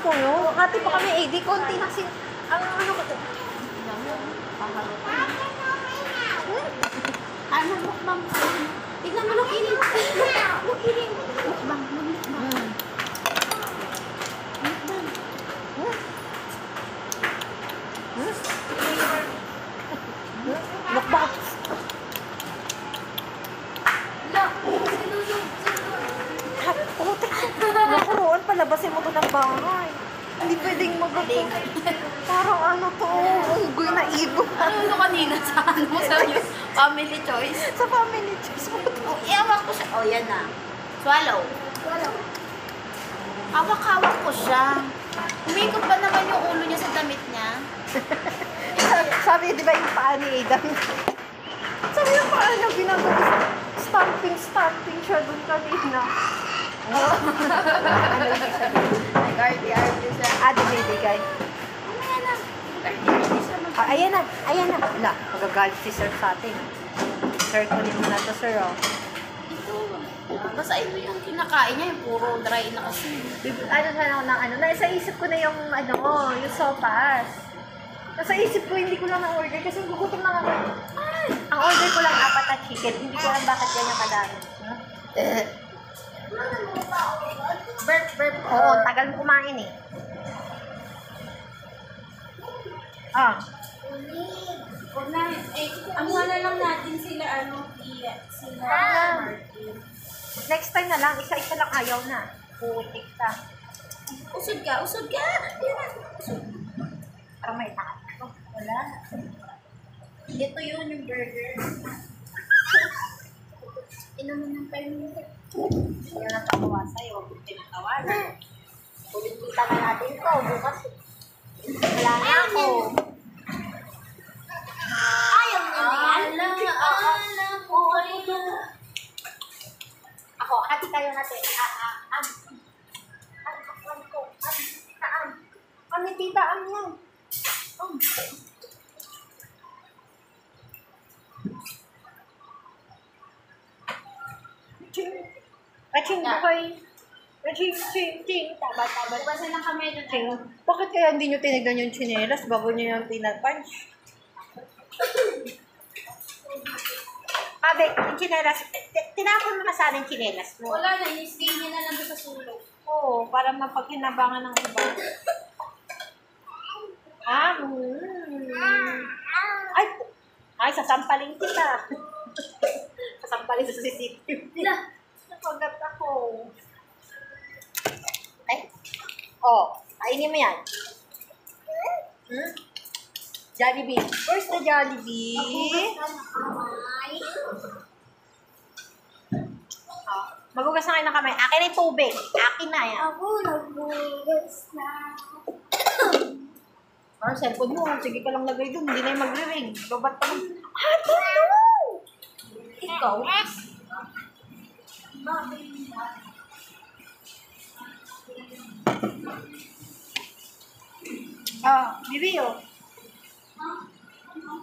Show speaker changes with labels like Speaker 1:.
Speaker 1: ko yun. Hati pa kami AD. Konti lang ang ano ko.
Speaker 2: Ano, mukbang. Tignan mo, look ining. Look ining. Mukbang, mukbang. Mukbang.
Speaker 1: Mukbang. Nakuroon, palabasin mo to ng bahay. Hindi pwedeng magato. Parang ano to, unggoy na ibon.
Speaker 2: Ano kanina sa ano sa yung family choice?
Speaker 1: Sa family choice mo to.
Speaker 2: Oh, iawak ko siya. Oh, yan na. Swallow. Awak-awak ko siya. Umikot ba naman yung ulo niya sa damit niya?
Speaker 1: Sabi, di ba yung paa ni Aidan? Sabi yung paa na ginagawa, stamping siya dun kanina. Ano yung isa dun?
Speaker 2: Nag-arty-arty siya.
Speaker 1: Di bibigay.
Speaker 2: Mamaya na. Nag-arty-arty siya.
Speaker 1: Ayan na, ayan na. Wala, magagalit si sir sa atin. Sir, kunin mo na to, sir, oh.
Speaker 2: Ito. Basta ito yung kinakain niya, yung puro dry na kasi.
Speaker 1: Ano sana ako ng ano, nasa isip ko na yung ano, yung sopas. Nasa isip ko, hindi ko lang na-order kasi gugutom na ako. Ang order ko lang 4 na chicken. Hindi ko alam bakit ganyan kadami.
Speaker 2: Burp.
Speaker 1: Oo, tagal mo kumain eh.
Speaker 2: Huwag na, ang wala lang natin sila, sila Martin.
Speaker 1: Next time na lang, isa-isa lang ayaw na. Putik ka.
Speaker 2: Usod ka. Yan na.
Speaker 1: Parang may takat.
Speaker 2: Wala. Ito yun, yung burger. Inumin ng 5 minutes.
Speaker 1: Yan ang tawa sa'yo. Pinatawanan. Ulit-kita na natin to. Bukas. Wala na ako.
Speaker 2: Ayaw na yan.
Speaker 1: Ako, hati tayo natin. Kami tita, yan. Raching, bukoy. Raching. Taba.
Speaker 2: Bukasan lang kami doon.
Speaker 1: Ching. Bakit kaya hindi nyo tinignan yung tsinelas bago nyo yung pinapunch? Abe, yung tsinelas, tinapon mo na sana yung tsinelas mo.
Speaker 2: Wala na, in-stay niya na lang doon sa sulok.
Speaker 1: Oo, para mapagkinabangan ng iba. Ay, sasampalin kita. Sasampalin sa CCTV. Napagat ako. Kainin mo yan. Jollibee. Where's the Jollibee? Magugas na kayo ng kamay. Akin na yung tubig. Akin na yan.
Speaker 2: Ako nagbugas na.
Speaker 1: Parang cellphone mo. Sige ka lang lagay doon. Hindi na yung magre-ring. Babat pa lang. Ikaw? Bibi, oh.